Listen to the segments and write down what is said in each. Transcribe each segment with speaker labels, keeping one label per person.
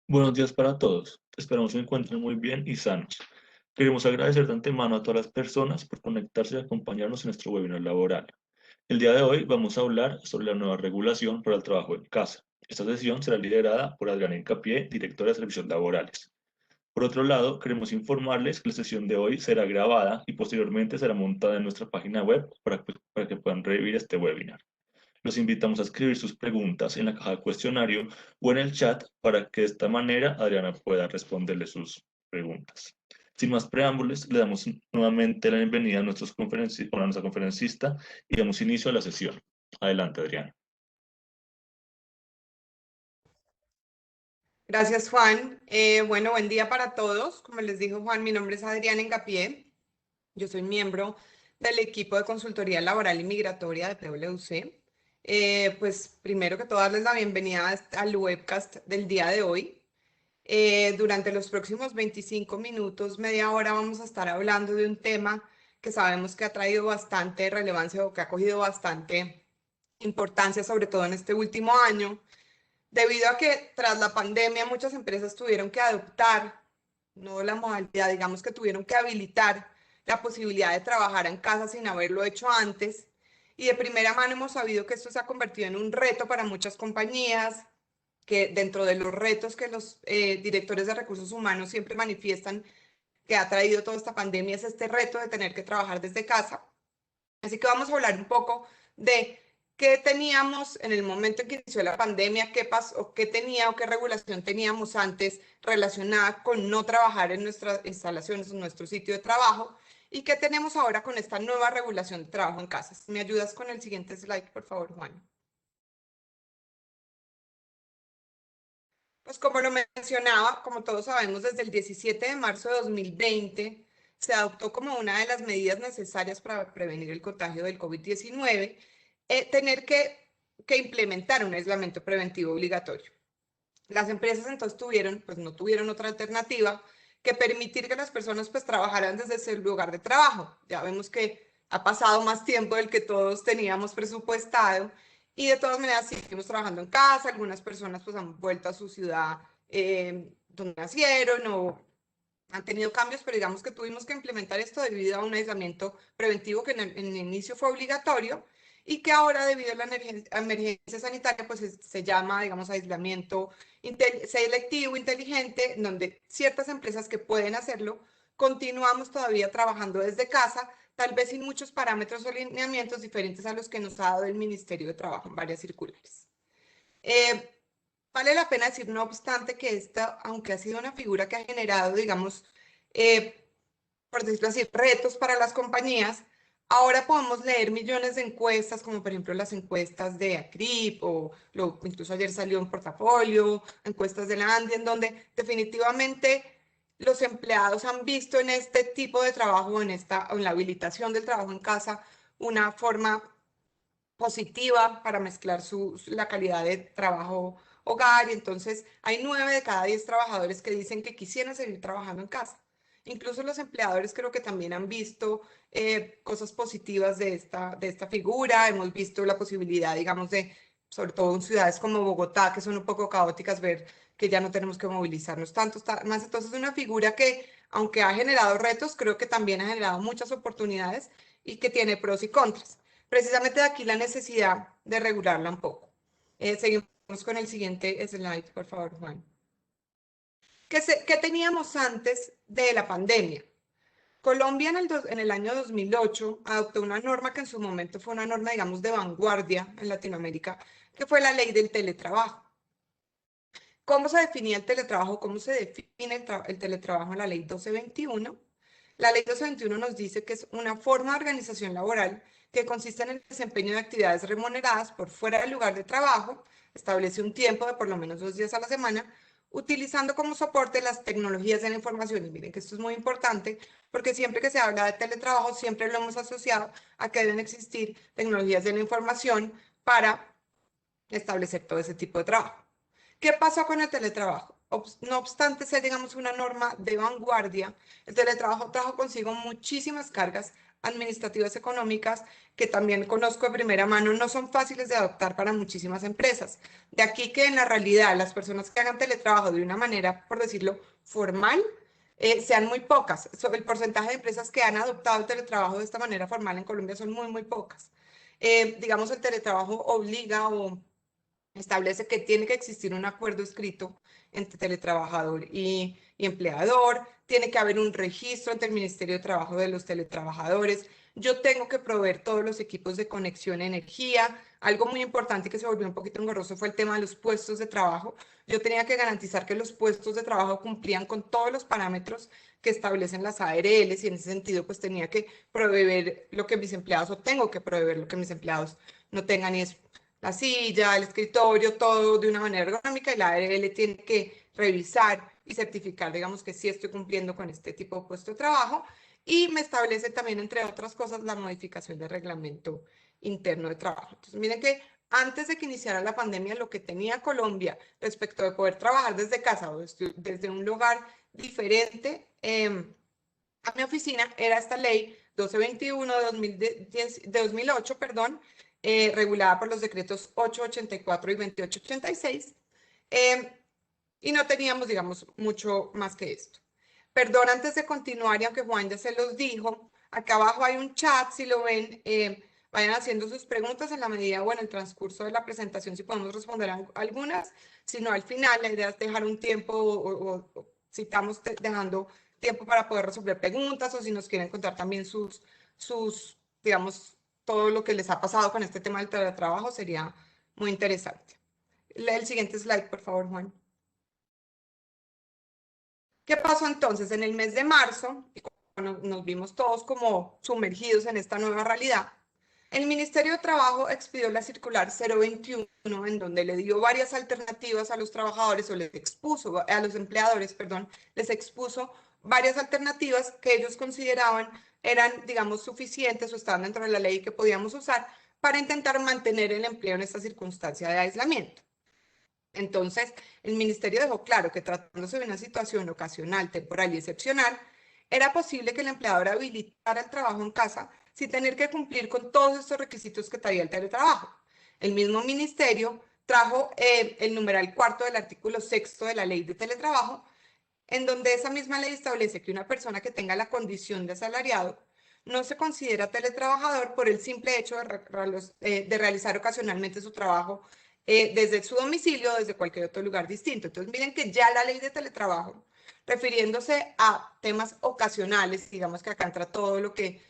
Speaker 1: Buenos días para todos. Esperamos se encuentren muy bien y sanos. Queremos agradecer de antemano a todas las personas por conectarse y acompañarnos en nuestro webinar laboral. El día de hoy vamos a hablar sobre la nueva regulación para el trabajo en casa. Esta sesión será liderada por Adriana Incapié, directora de Servicios Laborales. Por otro lado, queremos informarles que la sesión de hoy será grabada y posteriormente será montada en nuestra página web para que puedan revivir este webinar. Los invitamos a escribir sus preguntas en la caja de cuestionario o en el chat para que de esta manera Adriana pueda responderle sus preguntas. Sin más preámbulos, le damos nuevamente la bienvenida a, a nuestra conferencista y damos inicio a la sesión. Adelante, Adriana.
Speaker 2: Gracias, Juan. Bueno, buen día para todos. Como les dijo Juan, mi nombre es Adriana Engapié. Yo soy miembro del equipo de consultoría laboral y migratoria de PwC. Pues primero que todo, darles la bienvenida al webcast del día de hoy. Durante los próximos 25 minutos, media hora, vamos a estar hablando de un tema que sabemos que ha traído bastante relevancia o que ha cogido bastante importancia, sobre todo en este último año debido a que tras la pandemia muchas empresas tuvieron que adoptar, no la modalidad, digamos que tuvieron que habilitar la posibilidad de trabajar en casa sin haberlo hecho antes. Y de primera mano hemos sabido que esto se ha convertido en un reto para muchas compañías, que dentro de los retos que los directores de recursos humanos siempre manifiestan que ha traído toda esta pandemia es este reto de tener que trabajar desde casa. Así que vamos a hablar un poco de qué teníamos en el momento en que inició la pandemia, qué pasó, qué tenía o qué regulación teníamos antes relacionada con no trabajar en nuestras instalaciones, en nuestro sitio de trabajo, y qué tenemos ahora con esta nueva regulación de trabajo en casa. ¿Me ayudas con el siguiente slide, por favor, Juan? Pues como lo mencionaba, como todos sabemos, desde el 17 de marzo de 2020 se adoptó como una de las medidas necesarias para prevenir el contagio del COVID-19, tener que implementar un aislamiento preventivo obligatorio. Las empresas entonces pues no tuvieron otra alternativa que permitir que las personas pues trabajaran desde su lugar de trabajo. Ya vemos que ha pasado más tiempo del que todos teníamos presupuestado y de todas maneras seguimos trabajando en casa. Algunas personas pues han vuelto a su ciudad donde nacieron o han tenido cambios, pero digamos que tuvimos que implementar esto debido a un aislamiento preventivo que en el inicio fue obligatorio y que ahora debido a la emergencia sanitaria pues se llama, digamos, aislamiento selectivo, inteligente, donde ciertas empresas que pueden hacerlo, continuamos todavía trabajando desde casa, tal vez sin muchos parámetros o lineamientos diferentes a los que nos ha dado el Ministerio de Trabajo en varias circulares. Eh, Vale la pena decir, no obstante, que esta, aunque ha sido una figura que ha generado, digamos, por decirlo así, retos para las compañías, ahora podemos leer millones de encuestas, como por ejemplo las encuestas de ACRIP o incluso ayer salió un portafolio, encuestas de la ANDI, en donde definitivamente los empleados han visto en este tipo de trabajo, en la habilitación del trabajo en casa, una forma positiva para mezclar la calidad de trabajo hogar y entonces hay 9 de cada 10 trabajadores que dicen que quisieran seguir trabajando en casa. Incluso los empleadores creo que también han visto cosas positivas de esta figura. Hemos visto la posibilidad, digamos, sobre todo en ciudades como Bogotá, que son un poco caóticas, ver que ya no tenemos que movilizarnos tanto. Más entonces es una figura que, aunque ha generado retos, creo que también ha generado muchas oportunidades y que tiene pros y contras. Precisamente de aquí la necesidad de regularla un poco. Seguimos con el siguiente slide, por favor, Juan. ¿Qué teníamos antes de la pandemia? Colombia en el año 2008 adoptó una norma que en su momento fue una norma, digamos, de vanguardia en Latinoamérica, que fue la ley del teletrabajo. ¿Cómo se definía el teletrabajo? ¿Cómo se define el teletrabajo en la ley 1221? La ley 1221 nos dice que es una forma de organización laboral que consiste en el desempeño de actividades remuneradas por fuera del lugar de trabajo, establece un tiempo de por lo menos 2 días a la semana, utilizando como soporte las tecnologías de la información. Y miren que esto es muy importante porque siempre que se habla de teletrabajo, siempre lo hemos asociado a que deben existir tecnologías de la información para establecer todo ese tipo de trabajo. ¿Qué pasó con el teletrabajo? No obstante ser, digamos, una norma de vanguardia, el teletrabajo trajo consigo muchísimas cargas administrativas económicas que también conozco de primera mano no son fáciles de adoptar para muchísimas empresas. De aquí que en la realidad las personas que hagan teletrabajo de una manera, por decirlo, formal, sean muy pocas. El porcentaje de empresas que han adoptado el teletrabajo de esta manera formal en Colombia son muy pocas. Digamos, el teletrabajo obliga o establece que tiene que existir un acuerdo escrito entre teletrabajador y empleador, tiene que haber un registro ante el Ministerio de Trabajo de los teletrabajadores, yo tengo que proveer todos los equipos de conexión a energía. Algo muy importante que se volvió un poquito engorroso fue el tema de los puestos de trabajo. Yo tenía que garantizar que los puestos de trabajo cumplían con todos los parámetros que establecen las ARLs y en ese sentido pues tenía que proveer lo que mis empleados o tengo que proveer lo que mis empleados no tengan y es la silla, el escritorio, todo de una manera ergonómica y la ARL tiene que revisar y certificar, digamos, que sí estoy cumpliendo con este tipo de puesto de trabajo y me establece también, entre otras cosas, la modificación del reglamento interno de trabajo. Entonces, miren que antes de que iniciara la pandemia, lo que tenía Colombia respecto de poder trabajar desde casa o desde un lugar diferente a mi oficina era esta ley 1221 de 2008, perdón, regulada por los decretos 884 y 2886, y no teníamos, digamos, mucho más que esto. Perdón, antes de continuar, y aunque Juan ya se los dijo, acá abajo hay un chat, si lo ven, vayan haciendo sus preguntas en la medida o en el transcurso de la presentación, si podemos responder a algunas, si no, al final la idea es dejar un tiempo o si estamos dejando tiempo para poder resolver preguntas o si nos quieren contar también digamos, todo lo que les ha pasado con este tema del teletrabajo, sería muy interesante. El siguiente slide, por favor, Juan. ¿Qué pasó entonces? En el mes de marzo, cuando nos vimos todos como sumergidos en esta nueva realidad, el Ministerio de Trabajo expidió la circular 021, en donde le dio varias alternativas a los trabajadores o les expuso, a los empleadores, perdón, les expuso varias alternativas que ellos consideraban eran, digamos, suficientes o estaban dentro de la ley que podíamos usar para intentar mantener el empleo en esta circunstancia de aislamiento. Entonces, el ministerio dejó claro que tratándose de una situación ocasional, temporal y excepcional, era posible que el empleador habilitara el trabajo en casa sin tener que cumplir con todos estos requisitos que traía el teletrabajo. El mismo ministerio trajo el numeral cuarto del artículo sexto de la ley de teletrabajo, en donde esa misma ley establece que una persona que tenga la condición de asalariado no se considera teletrabajador por el simple hecho de realizar ocasionalmente su trabajo desde su domicilio o desde cualquier otro lugar distinto. Entonces, miren que ya la ley de teletrabajo, refiriéndose a temas ocasionales, digamos que acá entra todo lo que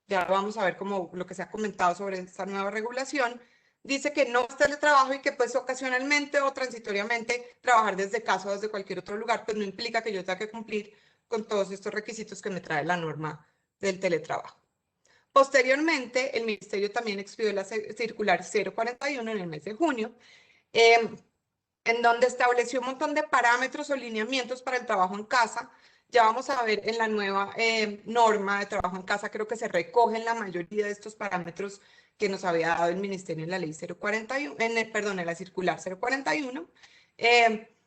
Speaker 2: ya vamos a ver como lo que se ha comentado sobre esta nueva regulación, dice que no es teletrabajo y que pues ocasionalmente o transitoriamente trabajar desde casa o desde cualquier otro lugar, pues no implica que yo tenga que cumplir con todos estos requisitos que me trae la norma del teletrabajo. Posteriormente, el Ministerio también expidió la circular 041 en el mes de junio, en donde estableció un montón de parámetros o lineamientos para el trabajo en casa. Ya vamos a ver en la nueva norma de trabajo en casa, creo que se recogen la mayoría de estos parámetros que nos había dado el Ministerio en la ley 041, perdón, en la circular 041,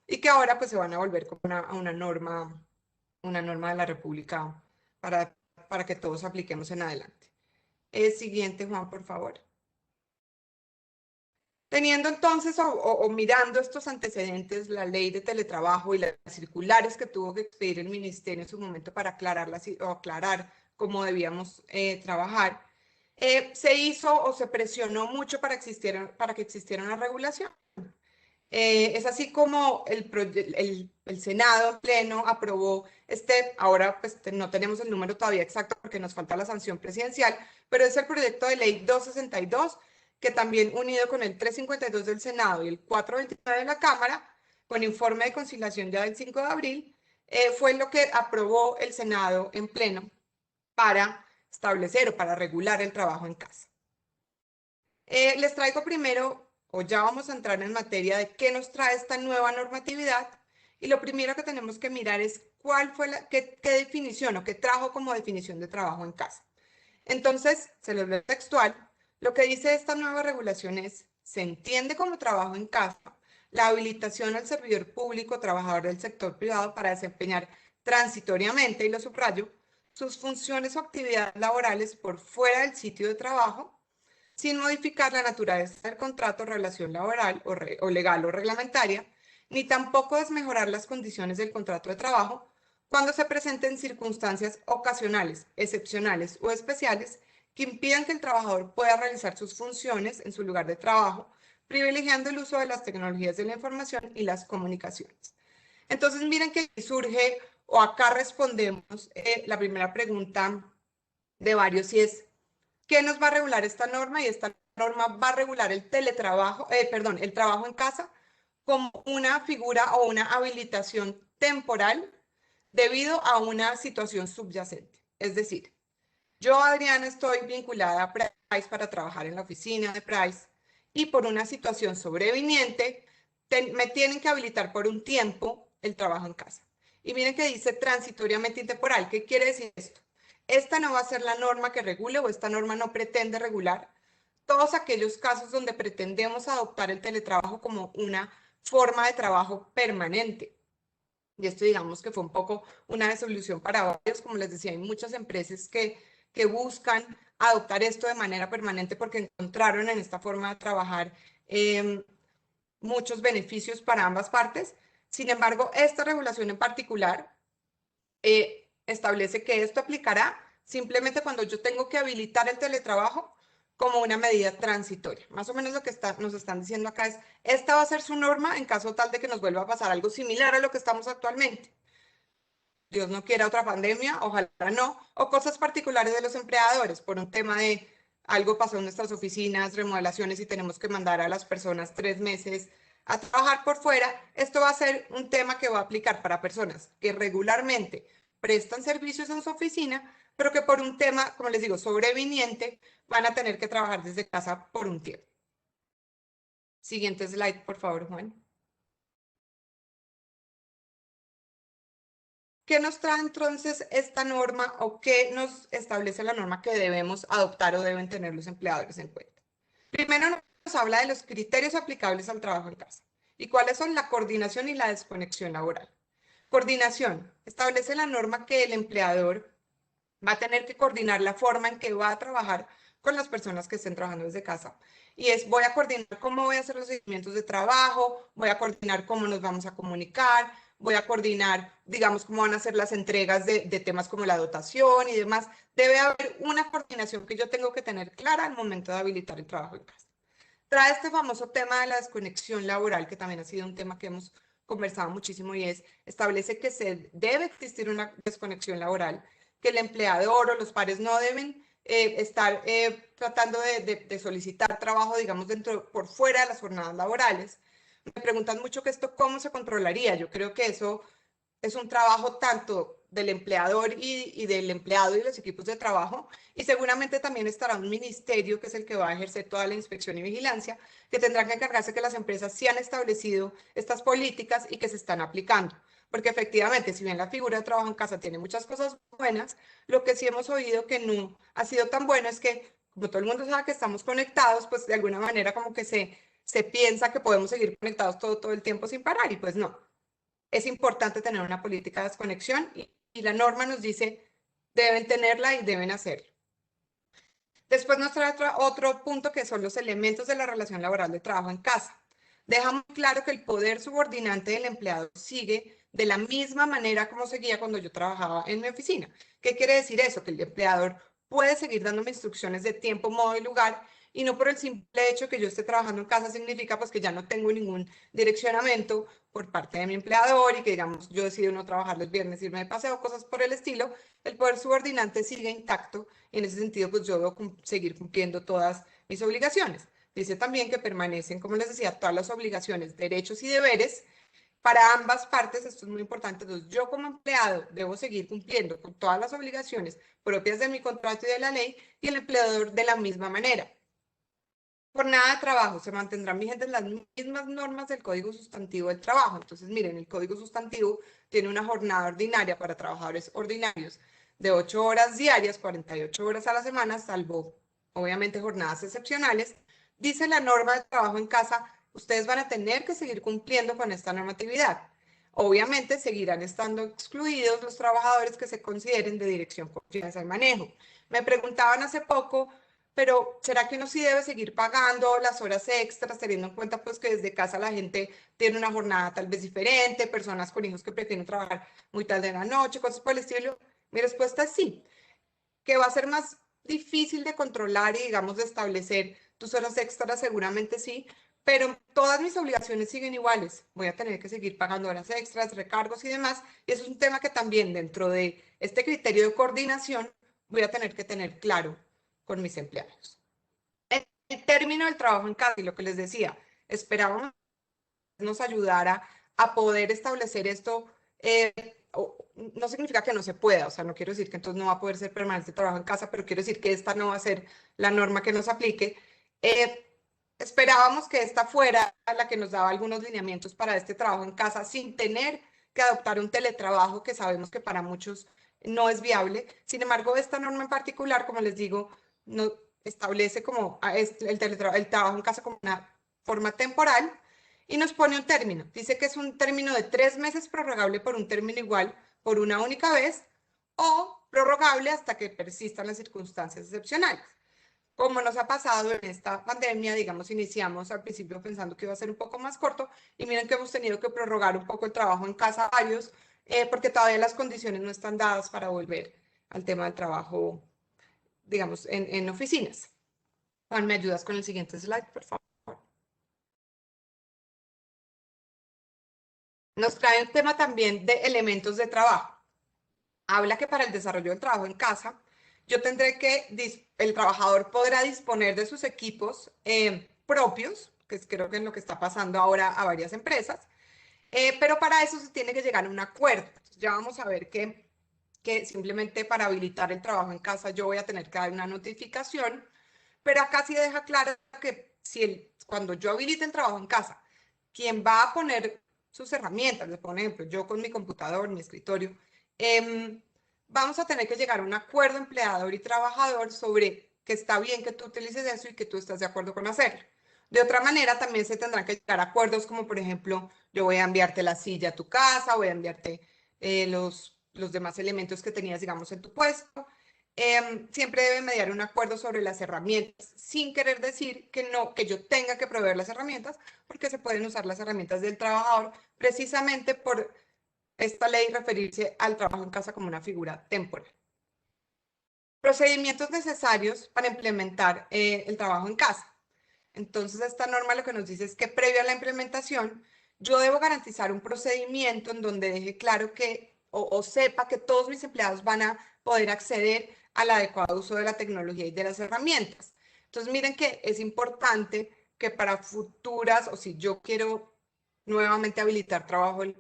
Speaker 2: y que ahora pues se van a volver como una norma de la República para que todos apliquemos en adelante. Siguiente, Juan, por favor. Teniendo entonces o mirando estos antecedentes, la ley de teletrabajo y las circulares que tuvo que expedir el ministerio en su momento para aclararlas o aclarar cómo debíamos trabajar, se hizo o se presionó mucho para que existiera una regulación. Es así como el Senado en pleno aprobó ahora pues no tenemos el número todavía exacto porque nos falta la sanción presidencial, pero es el proyecto de ley 262, que también unido con el 352 del Senado y el 429 de la Cámara, con informe de conciliación ya del 5 de abril, fue lo que aprobó el Senado en pleno para establecer o para regular el trabajo en casa. Les traigo primero, o ya vamos a entrar en materia de qué nos trae esta nueva normatividad, y lo primero que tenemos que mirar es cuál fue qué definición o qué trajo como definición de trabajo en casa. Entonces, se los leo textual, lo que dice esta nueva regulación es: se entiende como trabajo en casa la habilitación al servidor público o trabajador del sector privado para desempeñar transitoriamente, y lo subrayo, sus funciones o actividades laborales por fuera del sitio de trabajo, sin modificar la naturaleza del contrato, relación laboral o legal o reglamentaria, ni tampoco desmejorar las condiciones del contrato de trabajo cuando se presenten circunstancias ocasionales, excepcionales o especiales que impidan que el trabajador pueda realizar sus funciones en su lugar de trabajo, privilegiando el uso de las tecnologías de la información y las comunicaciones. Entonces, miren que surge, o acá respondemos la primera pregunta de varios, y es, ¿qué nos va a regular esta norma? Y esta norma va a regular el teletrabajo, el trabajo en casa como una figura o una habilitación temporal debido a una situación subyacente. Es decir, yo, Adriana, estoy vinculada a Price para trabajar en la oficina de Price y por una situación sobreviniente me tienen que habilitar por un tiempo el trabajo en casa. Y miren que dice transitoriamente intemporal. ¿Qué quiere decir esto? Esta no va a ser la norma que regule o esta norma no pretende regular todos aquellos casos donde pretendemos adoptar el teletrabajo como una forma de trabajo permanente. Y esto digamos que fue un poco una desolución para varios, como les decía, hay muchas empresas que buscan adoptar esto de manera permanente porque encontraron en esta forma de trabajar muchos beneficios para ambas partes. Sin embargo, esta regulación en particular establece que esto aplicará simplemente cuando yo tengo que habilitar el teletrabajo como una medida transitoria. Más o menos lo que nos están diciendo acá es, esta va a ser su norma en caso tal de que nos vuelva a pasar algo similar a lo que estamos actualmente. Dios no quiera otra pandemia, ojalá no, o cosas particulares de los empleadores, por un tema de algo pasó en nuestras oficinas, remodelaciones y tenemos que mandar a las personas 3 meses a trabajar por fuera. Esto va a ser un tema que va a aplicar para personas que regularmente prestan servicios en su oficina, pero que por un tema, como les digo, sobreviniente, van a tener que trabajar desde casa por un tiempo. Siguiente slide, por favor, Juan. ¿Qué nos trae entonces esta norma o qué nos establece la norma que debemos adoptar o deben tener los empleadores en cuenta? Primero nos habla de los criterios aplicables al trabajo en casa y cuáles son la coordinación y la desconexión laboral. Coordinación. Establece la norma que el empleador va a tener que coordinar la forma en que va a trabajar con las personas que estén trabajando desde casa. Y es, voy a coordinar cómo voy a hacer los seguimientos de trabajo, voy a coordinar cómo nos vamos a comunicar, voy a coordinar, digamos, cómo van a ser las entregas de temas como la dotación y demás. Debe haber una coordinación que yo tengo que tener clara al momento de habilitar el trabajo en casa. Trae este famoso tema de la desconexión laboral, que también ha sido un tema que hemos conversado muchísimo y es, establece que se debe existir una desconexión laboral, que el empleador o los pares no deben estar tratando de solicitar trabajo, digamos, por fuera de las jornadas laborales. Me preguntan mucho que esto cómo se controlaría. Yo creo que eso es un trabajo tanto del empleador y del empleado y los equipos de trabajo, y seguramente también estará un ministerio que es el que va a ejercer toda la inspección y vigilancia, que tendrá que encargarse que las empresas sí han establecido estas políticas y que se están aplicando. Porque efectivamente, si bien la figura de trabajo en casa tiene muchas cosas buenas, lo que sí hemos oído que no ha sido tan bueno es que, como todo el mundo sabe que estamos conectados, pues de alguna manera como que se piensa que podemos seguir conectados todo el tiempo sin parar, y pues no. Es importante tener una política de desconexión y la norma nos dice deben tenerla y deben hacerlo. Después nos trae otro punto que son los elementos de la relación laboral de trabajo en casa. Deja muy claro que el poder subordinante del empleado sigue de la misma manera como seguía cuando yo trabajaba en mi oficina. ¿Qué quiere decir eso? Que el empleador puede seguir dándome instrucciones de tiempo, modo y lugar, y no por el simple hecho que yo esté trabajando en casa significa pues que ya no tengo ningún direccionamiento por parte de mi empleador y que digamos yo decido no trabajar los viernes, irme de paseo, cosas por el estilo. El poder subordinante sigue intacto. En ese sentido, pues yo debo seguir cumpliendo todas mis obligaciones. Dice también que permanecen, como les decía, todas las obligaciones, derechos y deberes para ambas partes. Esto es muy importante. Entonces, yo como empleado debo seguir cumpliendo con todas las obligaciones propias de mi contrato y de la ley, y el empleador de la misma manera. Jornada de trabajo, se mantendrán vigentes las mismas normas del Código Sustantivo del Trabajo. Entonces, miren, el Código Sustantivo tiene una jornada ordinaria para trabajadores ordinarios de 8 horas diarias, 48 horas a la semana, salvo, obviamente, jornadas excepcionales. Dice la norma de trabajo en casa, ustedes van a tener que seguir cumpliendo con esta normatividad. Obviamente seguirán estando excluidos los trabajadores que se consideren de dirección, confianza y manejo. Me preguntaban hace poco, pero ¿será que uno sí debe seguir pagando las horas extras, teniendo en cuenta pues que desde casa la gente tiene una jornada tal vez diferente, personas con hijos que prefieren trabajar muy tarde en la noche, cosas por el estilo? Mi respuesta es sí, que va a ser más difícil de controlar y, digamos, de establecer tus horas extras, seguramente sí, pero todas mis obligaciones siguen iguales. Voy a tener que seguir pagando horas extras, recargos y demás. Y eso es un tema que también dentro de este criterio de coordinación voy a tener que tener claro con mis empleados. El término del trabajo en casa y lo que les decía, esperábamos nos ayudara a poder establecer esto. No significa que no se pueda, o sea, no quiero decir que entonces no va a poder ser permanente trabajo en casa, pero quiero decir que esta no va a ser la norma que nos aplique. Esperábamos que esta fuera la que nos daba algunos lineamientos para este trabajo en casa sin tener que adoptar un teletrabajo que sabemos que para muchos no es viable. Sin embargo, esta norma en particular, como les digo, no establece como el trabajo en casa como una forma temporal y nos pone un término. Dice que es un término de 3 meses prorrogable por un término igual por una única vez o prorrogable hasta que persistan las circunstancias excepcionales. Como nos ha pasado en esta pandemia, digamos, iniciamos al principio pensando que iba a ser un poco más corto y miren que hemos tenido que prorrogar un poco el trabajo en casa varios porque todavía las condiciones no están dadas para volver al tema del trabajo, digamos, en oficinas. Juan, ¿me ayudas con el siguiente slide, por favor? Nos trae un tema también de elementos de trabajo. Habla que para el desarrollo del trabajo en casa, yo tendré que, el trabajador podrá disponer de sus equipos propios, que es creo que es lo que está pasando ahora a varias empresas, pero para eso se tiene que llegar a un acuerdo. Entonces, ya vamos a ver que simplemente para habilitar el trabajo en casa yo voy a tener que dar una notificación, pero acá sí deja claro que si cuando yo habilite el trabajo en casa, quien va a poner sus herramientas, por ejemplo, yo con mi computador, mi escritorio, vamos a tener que llegar a un acuerdo empleador y trabajador sobre que está bien que tú utilices eso y que tú estás de acuerdo con hacerlo. De otra manera, también se tendrán que llegar a acuerdos como, por ejemplo, yo voy a enviarte la silla a tu casa, voy a enviarte los demás elementos que tenías, digamos, en tu puesto. Siempre debe mediar un acuerdo sobre las herramientas, sin querer decir que no, que yo tenga que proveer las herramientas, porque se pueden usar las herramientas del trabajador precisamente por esta ley referirse al trabajo en casa como una figura temporal. Procedimientos necesarios para implementar el trabajo en casa. Entonces, esta norma lo que nos dice es que previo a la implementación, yo debo garantizar un procedimiento en donde deje claro que o sepa que todos mis empleados van a poder acceder al adecuado uso de la tecnología y de las herramientas. Entonces, miren que es importante que para futuras, o si yo quiero nuevamente habilitar trabajo en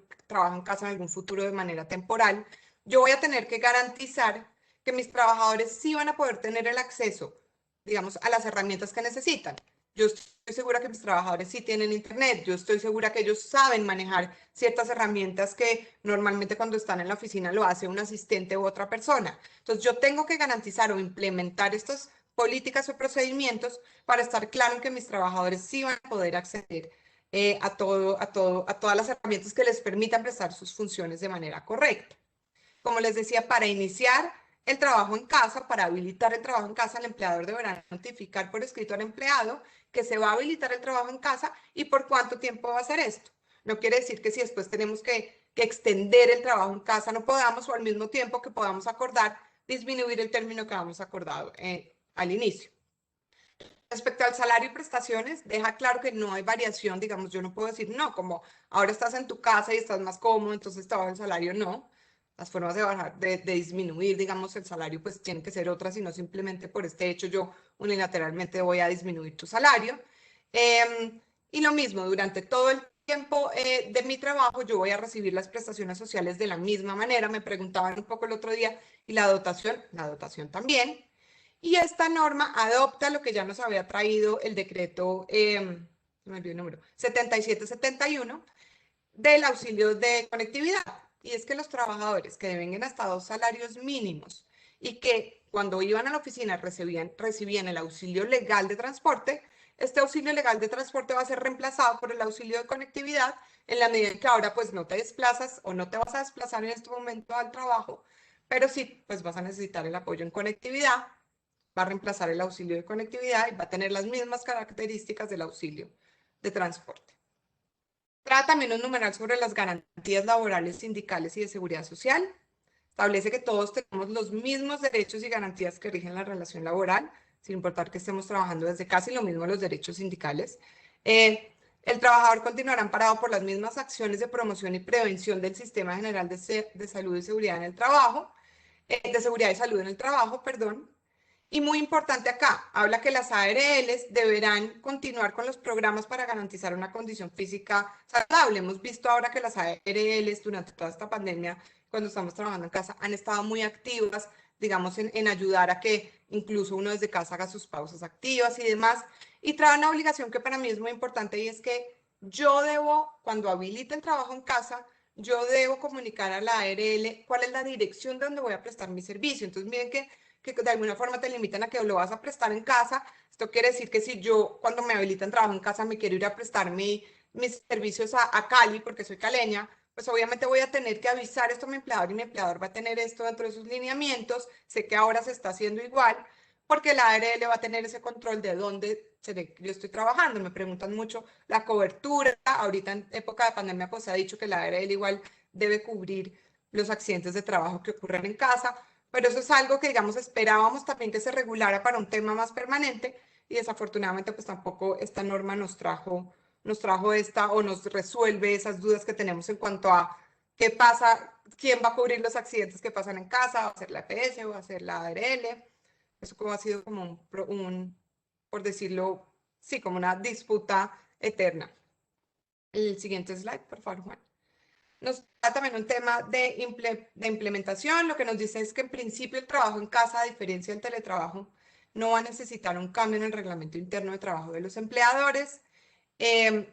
Speaker 2: casa en algún futuro de manera temporal, yo voy a tener que garantizar que mis trabajadores sí van a poder tener el acceso, digamos, a las herramientas que necesitan. Yo estoy segura que mis trabajadores sí tienen internet, yo estoy segura que ellos saben manejar ciertas herramientas que normalmente cuando están en la oficina lo hace un asistente u otra persona. Entonces yo tengo que garantizar o implementar estas políticas o procedimientos para estar claro en que mis trabajadores sí van a poder acceder a todas las herramientas que les permitan prestar sus funciones de manera correcta. Como les decía, para iniciar el trabajo en casa, para habilitar el trabajo en casa, el empleador deberá notificar por escrito al empleado que se va a habilitar el trabajo en casa y por cuánto tiempo va a hacer esto. No quiere decir que si después tenemos que extender el trabajo en casa no podamos o al mismo tiempo que podamos acordar disminuir el término que habíamos acordado al inicio. Respecto al salario y prestaciones, deja claro que no hay variación, digamos, yo no puedo decir, no, como ahora estás en tu casa y estás más cómodo, entonces te bajo el salario, no. Las formas de bajar, de disminuir, digamos, el salario, pues tienen que ser otras, y no simplemente por este hecho yo unilateralmente voy a disminuir tu salario. Y lo mismo, durante todo el tiempo de mi trabajo yo voy a recibir las prestaciones sociales de la misma manera. Me preguntaban un poco el otro día, y la dotación también. Y esta norma adopta lo que ya nos había traído el decreto, me olvidó el número, 7771 del auxilio de conectividad. Y es que los trabajadores que devengan hasta 2 salarios mínimos y que cuando iban a la oficina recibían el auxilio legal de transporte, este auxilio legal de transporte va a ser reemplazado por el auxilio de conectividad en la medida en que ahora pues no te desplazas o no te vas a desplazar en este momento al trabajo, pero sí pues vas a necesitar el apoyo en conectividad, va a reemplazar el auxilio de conectividad y va a tener las mismas características del auxilio de transporte. Trae también un numeral sobre las garantías laborales, sindicales y de seguridad social. Establece que todos tenemos los mismos derechos y garantías que rigen la relación laboral, sin importar que estemos trabajando desde casa, y lo mismo los derechos sindicales. El trabajador continuará amparado por las mismas acciones de promoción y prevención del Sistema General de Salud y Seguridad en el Trabajo, de Seguridad y Salud en el Trabajo, perdón. Y muy importante acá, habla que las ARLs deberán continuar con los programas para garantizar una condición física saludable. Hemos visto ahora que las ARLs durante toda esta pandemia, cuando estamos trabajando en casa, han estado muy activas, digamos, en ayudar a que incluso uno desde casa haga sus pausas activas y demás. Y trae una obligación que para mí es muy importante, y es que yo debo, cuando habilite el trabajo en casa, yo debo comunicar a la ARL cuál es la dirección de donde voy a prestar mi servicio. Entonces, miren que de alguna forma te limitan a que lo vas a prestar en casa. Esto quiere decir que si yo cuando me habilitan trabajo en casa me quiero ir a prestar mis servicios a Cali porque soy caleña, pues obviamente voy a tener que avisar esto a mi empleador y mi empleador va a tener esto dentro de sus lineamientos. Sé que ahora se está haciendo igual porque la ARL va a tener ese control de dónde yo estoy trabajando. Me preguntan mucho la cobertura. Ahorita en época de pandemia pues se ha dicho que la ARL igual debe cubrir los accidentes de trabajo que ocurren en casa, pero eso es algo que, digamos, esperábamos también que se regulara para un tema más permanente, y desafortunadamente pues tampoco esta norma nos trajo esta, o nos resuelve esas dudas que tenemos en cuanto a qué pasa, quién va a cubrir los accidentes que pasan en casa, va a ser la EPS o va a ser la ARL. Eso como ha sido como por decirlo, sí, como una disputa eterna. El siguiente slide, por favor, Juan. Nos da también un tema de implementación. Lo que nos dice es que en principio el trabajo en casa, a diferencia del teletrabajo, no va a necesitar un cambio en el reglamento interno de trabajo de los empleadores.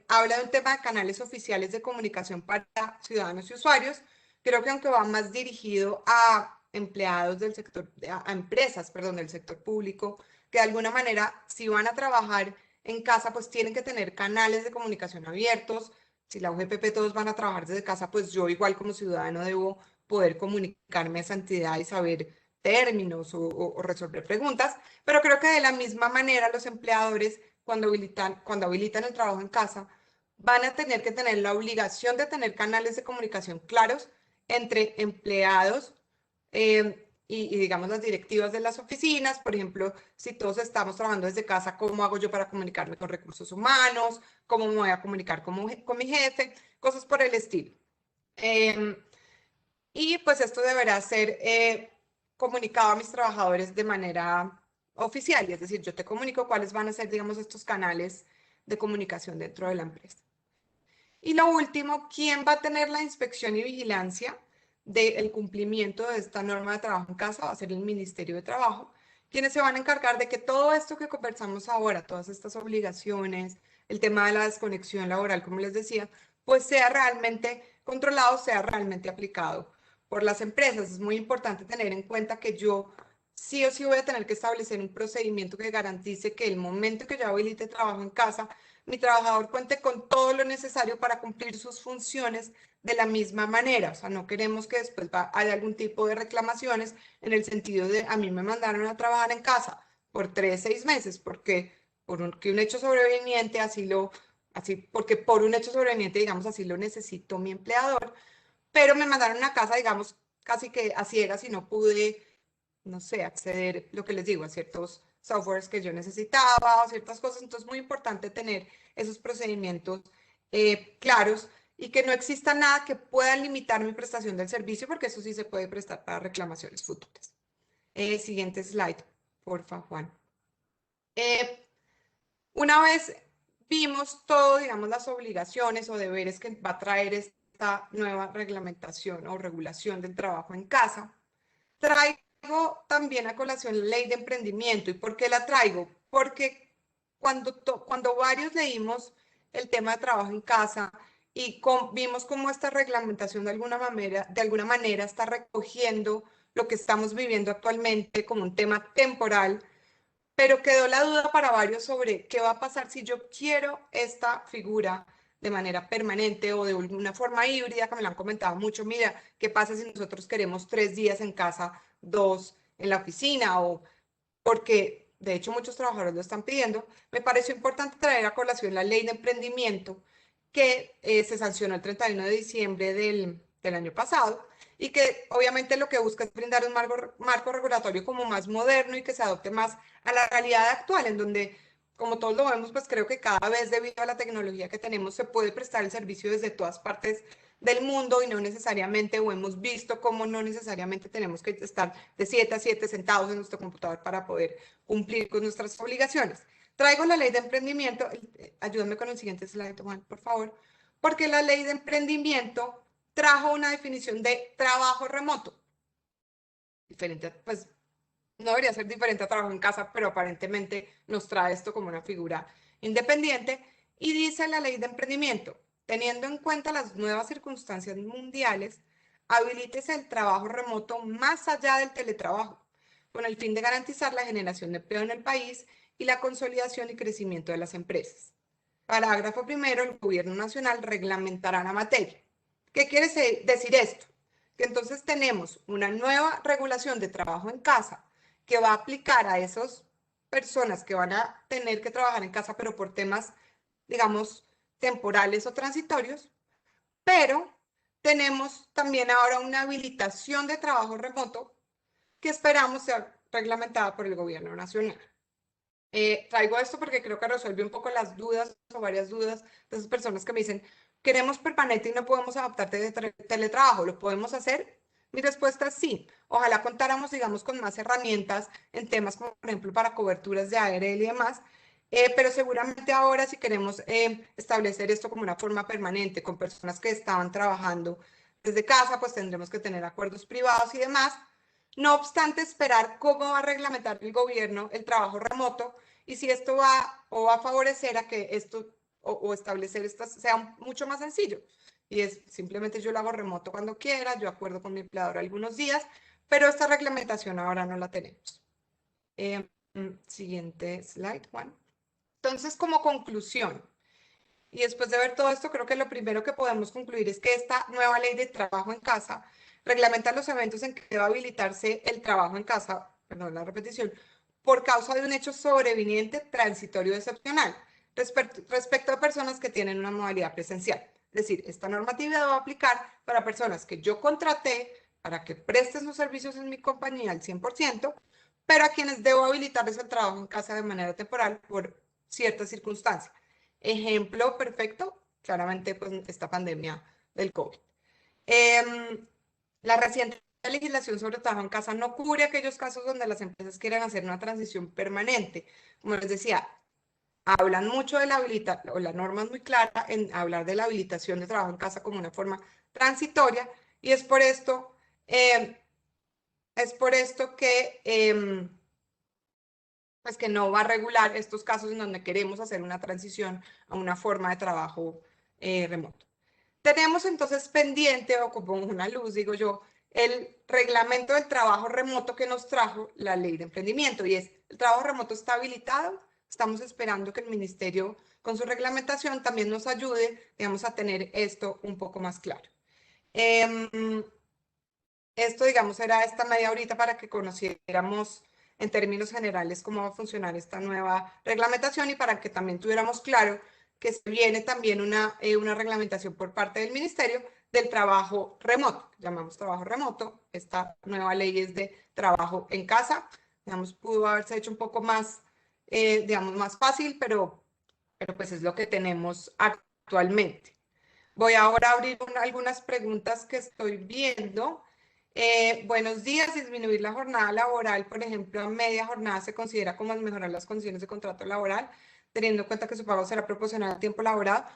Speaker 2: Habla de un tema de canales oficiales de comunicación para ciudadanos y usuarios. Creo que aunque va más dirigido a empleados del sector, a empresas, perdón, del sector público, que de alguna manera, si van a trabajar en casa, pues tienen que tener canales de comunicación abiertos. Si la UGPP todos van a trabajar desde casa, pues yo igual como ciudadano debo poder comunicarme a esa entidad y saber términos o resolver preguntas, pero creo que de la misma manera los empleadores cuando habilitan el trabajo en casa van a tener que tener la obligación de tener canales de comunicación claros entre empleados digamos las directivas de las oficinas. Por ejemplo, si todos estamos trabajando desde casa, ¿cómo hago yo para comunicarme con recursos humanos? ¿Cómo me voy a comunicar con mi jefe? Cosas por el estilo. Y pues esto deberá ser comunicado a mis trabajadores de manera oficial, y es decir, yo te comunico cuáles van a ser, digamos, estos canales de comunicación dentro de la empresa. Y lo último, ¿quién va a tener la inspección y vigilancia del cumplimiento de esta norma de trabajo en casa? Va a ser el Ministerio de Trabajo, quienes se van a encargar de que todo esto que conversamos ahora, todas estas obligaciones, el tema de la desconexión laboral, como les decía, pues sea realmente controlado, sea realmente aplicado por las empresas. Es muy importante tener en cuenta que yo sí o sí voy a tener que establecer un procedimiento que garantice que el momento que yo habilite trabajo en casa, mi trabajador cuente con todo lo necesario para cumplir sus funciones de la misma manera. O sea, no queremos que después haya algún tipo de reclamaciones en el sentido de a mí me mandaron a trabajar en casa por 6 meses porque que un hecho sobreveniente porque por un hecho sobreveniente, digamos así, lo necesitó mi empleador, pero me mandaron a casa, digamos, casi que a ciegas y no pude, no sé, acceder, lo que les digo, a ciertos softwares que yo necesitaba o ciertas cosas. Entonces es muy importante tener esos procedimientos claros y que no exista nada que pueda limitar mi prestación del servicio, porque eso sí se puede prestar para reclamaciones futuras. Siguiente slide, porfa, Juan. Una vez vimos todo, digamos, las obligaciones o deberes que va a traer esta nueva reglamentación o regulación del trabajo en casa, traigo también a colación la ley de emprendimiento. ¿Y por qué la traigo? Porque cuando varios leímos el tema de trabajo en casa y vimos cómo esta reglamentación de alguna manera está recogiendo lo que estamos viviendo actualmente como un tema temporal, pero quedó la duda para varios sobre qué va a pasar si yo quiero esta figura de manera permanente o de una forma híbrida, que me lo han comentado mucho. Mira, ¿qué pasa si nosotros queremos 3 días en casa, 2 en la oficina? O porque de hecho muchos trabajadores lo están pidiendo. Me pareció importante traer a colación la ley de emprendimiento que se sancionó el 31 de diciembre del año pasado y que obviamente lo que busca es brindar un marco regulatorio como más moderno y que se adopte más a la realidad actual, en donde, como todos lo vemos, pues creo que cada vez debido a la tecnología que tenemos se puede prestar el servicio desde todas partes del mundo y no necesariamente, o hemos visto cómo no necesariamente tenemos que estar de 7 a 7 sentados en nuestro computador para poder cumplir con nuestras obligaciones. Traigo la ley de emprendimiento, ayúdame con el siguiente slide, Juan, por favor, porque la ley de emprendimiento trajo una definición de trabajo remoto. Diferente, pues no debería ser diferente a trabajo en casa, pero aparentemente nos trae esto como una figura independiente. Y dice la ley de emprendimiento, teniendo en cuenta las nuevas circunstancias mundiales, habilítese el trabajo remoto más allá del teletrabajo, con el fin de garantizar la generación de empleo en el país y la consolidación y crecimiento de las empresas. Parágrafo primero, el gobierno nacional reglamentará la materia. ¿Qué quiere decir esto? Que entonces tenemos una nueva regulación de trabajo en casa que va a aplicar a esas personas que van a tener que trabajar en casa, pero por temas, digamos, temporales o transitorios, pero tenemos también ahora una habilitación de trabajo remoto que esperamos sea reglamentada por el gobierno nacional. Traigo esto porque creo que resuelve un poco las dudas o varias dudas de esas personas que me dicen, queremos permanente y no podemos adaptarte de teletrabajo, ¿lo podemos hacer? Mi respuesta es sí. Ojalá contáramos, digamos, con más herramientas en temas como, por ejemplo, para coberturas de ARL y demás, pero seguramente ahora si queremos establecer esto como una forma permanente con personas que estaban trabajando desde casa, pues tendremos que tener acuerdos privados y demás. No obstante, esperar cómo va a reglamentar el gobierno el trabajo remoto y si esto va a favorecer a que esto o establecer esto sea mucho más sencillo. Y es simplemente yo lo hago remoto cuando quiera, yo acuerdo con mi empleador algunos días, pero esta reglamentación ahora no la tenemos. Siguiente slide, Juan. Entonces, como conclusión, y después de ver todo esto, creo que lo primero que podemos concluir es que esta nueva ley de trabajo en casa reglamenta los eventos en que debe habilitarse el trabajo en casa, perdón, la repetición, por causa de un hecho sobreviniente, transitorio o excepcional, respecto a personas que tienen una modalidad presencial. Es decir, esta normatividad va a aplicar para personas que yo contraté para que presten sus servicios en mi compañía al 100%, pero a quienes debo habilitarles el trabajo en casa de manera temporal por ciertas circunstancias. Ejemplo perfecto, claramente, pues esta pandemia del COVID. La reciente legislación sobre trabajo en casa no cubre aquellos casos donde las empresas quieren hacer una transición permanente. Como les decía, hablan mucho de la habilitación, o la norma es muy clara en hablar de la habilitación de trabajo en casa como una forma transitoria, y es por esto que pues que no va a regular estos casos en donde queremos hacer una transición a una forma de trabajo remoto. Tenemos entonces pendiente, o como una luz, digo yo, el reglamento del trabajo remoto que nos trajo la ley de emprendimiento, y es, el trabajo remoto está habilitado, estamos esperando que el ministerio con su reglamentación también nos ayude, digamos, a tener esto un poco más claro. Esto, digamos, era esta media horita para que conociéramos en términos generales cómo va a funcionar esta nueva reglamentación y para que también tuviéramos claro que se viene también una reglamentación por parte del Ministerio del trabajo remoto, llamamos trabajo remoto. Esta nueva ley es de trabajo en casa, digamos, pudo haberse hecho un poco más, digamos, más fácil, pero pues es lo que tenemos actualmente. Voy ahora a abrir algunas preguntas que estoy viendo. Buenos días, disminuir la jornada laboral, por ejemplo, a media jornada se considera como mejorar las condiciones de contrato laboral, teniendo en cuenta que su pago será proporcional al tiempo laborado.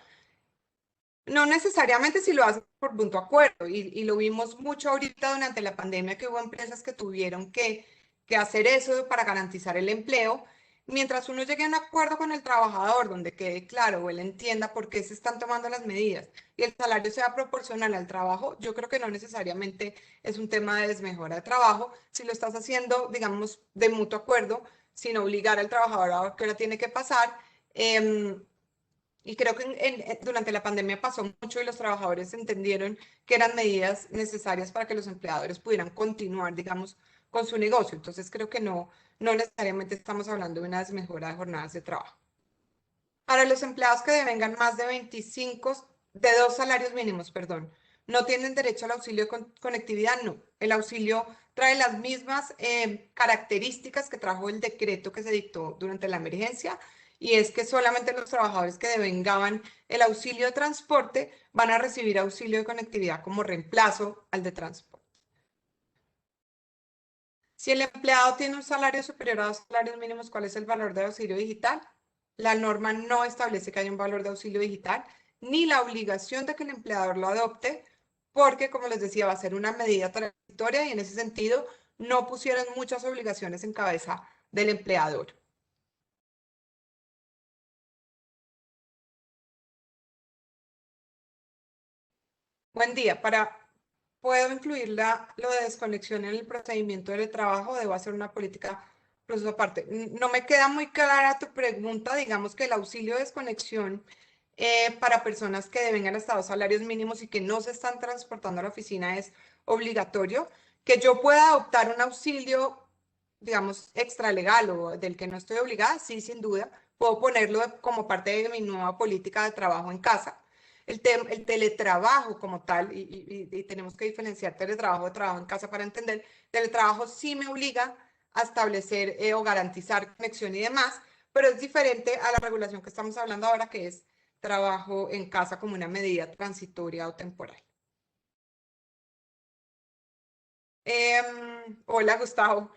Speaker 2: No necesariamente si lo hacen por mutuo acuerdo, y lo vimos mucho ahorita durante la pandemia, que hubo empresas que tuvieron que hacer eso para garantizar el empleo. Mientras uno llegue a un acuerdo con el trabajador, donde quede claro o él entienda por qué se están tomando las medidas y el salario sea proporcional al trabajo, yo creo que no necesariamente es un tema de desmejora de trabajo. Si lo estás haciendo, digamos, de mutuo acuerdo, sin obligar al trabajador a qué hora tiene que pasar. Y creo que durante la pandemia pasó mucho y los trabajadores entendieron que eran medidas necesarias para que los empleadores pudieran continuar, digamos, con su negocio. Entonces creo que no necesariamente estamos hablando de una desmejora de jornadas de trabajo. Para los empleados que devengan más de 2 salarios mínimos, perdón, ¿no tienen derecho al auxilio de conectividad? No. El auxilio trae las mismas características que trajo el decreto que se dictó durante la emergencia, y es que solamente los trabajadores que devengaban el auxilio de transporte van a recibir auxilio de conectividad como reemplazo al de transporte. Si el empleado tiene un salario superior a 2 salarios mínimos, ¿cuál es el valor de auxilio digital? La norma no establece que haya un valor de auxilio digital, ni la obligación de que el empleador lo adopte, porque, como les decía, va a ser una medida transitoria y en ese sentido no pusieron muchas obligaciones en cabeza del empleador. Buen día. ¿Puedo incluir lo de desconexión en el procedimiento del trabajo? ¿Debo hacer una política proceso aparte? No me queda muy clara tu pregunta. Digamos que el auxilio de desconexión para personas que devengan hasta 2 salarios mínimos y que no se están transportando a la oficina es obligatorio. Que yo pueda adoptar un auxilio, digamos, extralegal o del que no estoy obligada, sí, sin duda. Puedo ponerlo como parte de mi nueva política de trabajo en casa. El teletrabajo como tal, y tenemos que diferenciar teletrabajo de trabajo en casa para entender, teletrabajo sí me obliga a establecer o garantizar conexión y demás, pero es diferente a la regulación que estamos hablando ahora, que es trabajo en casa como una medida transitoria o temporal. Hola, Gustavo.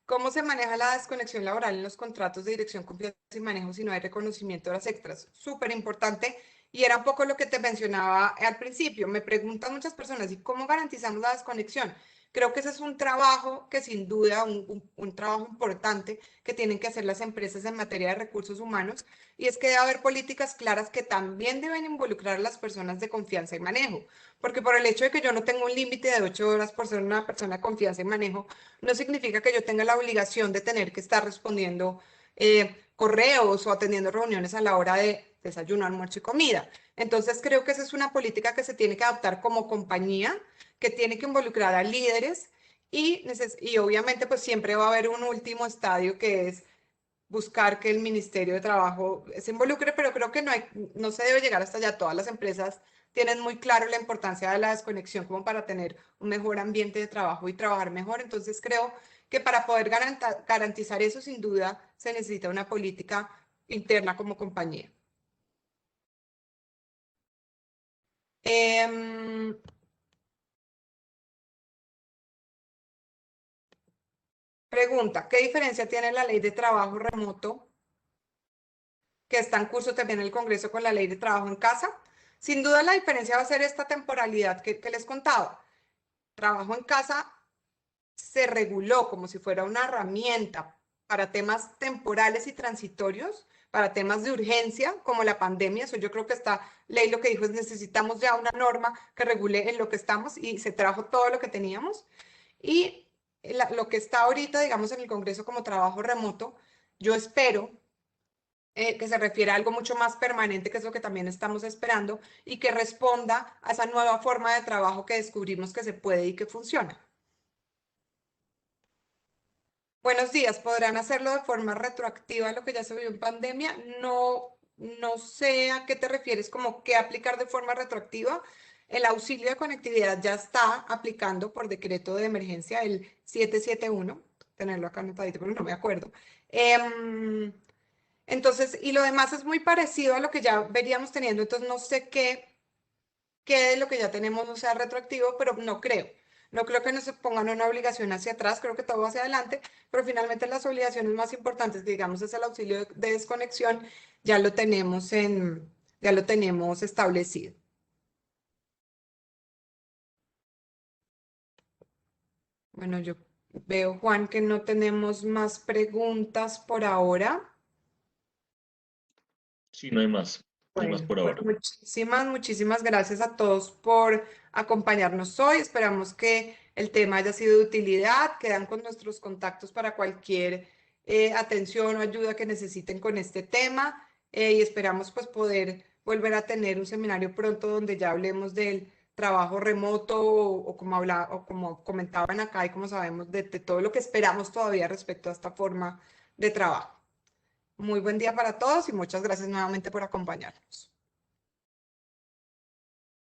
Speaker 2: ¿Cómo se maneja la desconexión laboral en los contratos de dirección, confianza y manejo si no hay reconocimiento de horas extras? Súper importante. Y era un poco lo que te mencionaba al principio. Me preguntan muchas personas, ¿y cómo garantizamos la desconexión? Creo que ese es un trabajo que sin duda, un trabajo importante que tienen que hacer las empresas en materia de recursos humanos. Y es que debe haber políticas claras que también deben involucrar a las personas de confianza y manejo. Porque por el hecho de que yo no tengo un límite de 8 horas por ser una persona de confianza y manejo, no significa que yo tenga la obligación de tener que estar respondiendo correos o atendiendo reuniones a la hora de desayuno, almuerzo y comida. Entonces creo que esa es una política que se tiene que adoptar como compañía, que tiene que involucrar a líderes y obviamente pues siempre va a haber un último estadio que es buscar que el Ministerio de Trabajo se involucre, pero creo que no se debe llegar hasta allá. Todas las empresas tienen muy claro la importancia de la desconexión como para tener un mejor ambiente de trabajo y trabajar mejor. Entonces creo que para poder garantizar eso, sin duda, se necesita una política interna como compañía. Pregunta, ¿qué diferencia tiene la ley de trabajo remoto que está en curso también en el Congreso con la ley de trabajo en casa? Sin duda la diferencia va a ser esta temporalidad que les contaba. Trabajo en casa se reguló como si fuera una herramienta para temas temporales y transitorios, para temas de urgencia como la pandemia. Eso yo creo que esta ley lo que dijo es necesitamos ya una norma que regule en lo que estamos, y se trajo todo lo que teníamos. Y lo que está ahorita, digamos, en el Congreso como trabajo remoto, yo espero que se refiere a algo mucho más permanente, que es lo que también estamos esperando, y que responda a esa nueva forma de trabajo que descubrimos que se puede y que funciona. Buenos días, ¿podrán hacerlo de forma retroactiva a lo que ya se vio en pandemia? No sé a qué te refieres, como qué aplicar de forma retroactiva. El auxilio de conectividad ya está aplicando por decreto de emergencia el 771, tenerlo acá anotadito, pero no me acuerdo. Entonces, y lo demás es muy parecido a lo que ya veríamos teniendo, entonces no sé qué de lo que ya tenemos no sea retroactivo, pero no creo. No creo que nos pongan una obligación hacia atrás, creo que todo va hacia adelante, pero finalmente las obligaciones más importantes, que digamos es el auxilio de desconexión, ya lo tenemos establecido. Bueno, yo veo, Juan, que no tenemos más preguntas por ahora.
Speaker 1: Sí, no hay más. No hay más
Speaker 2: Bueno,
Speaker 1: por
Speaker 2: pues
Speaker 1: ahora.
Speaker 2: muchísimas gracias a todos por acompañarnos hoy. Esperamos que el tema haya sido de utilidad. Quedan con nuestros contactos para cualquier atención o ayuda que necesiten con este tema y esperamos pues poder volver a tener un seminario pronto donde ya hablemos del trabajo remoto o como comentaban acá y como sabemos de todo lo que esperamos todavía respecto a esta forma de trabajo. Muy buen día para todos y muchas gracias nuevamente por acompañarnos.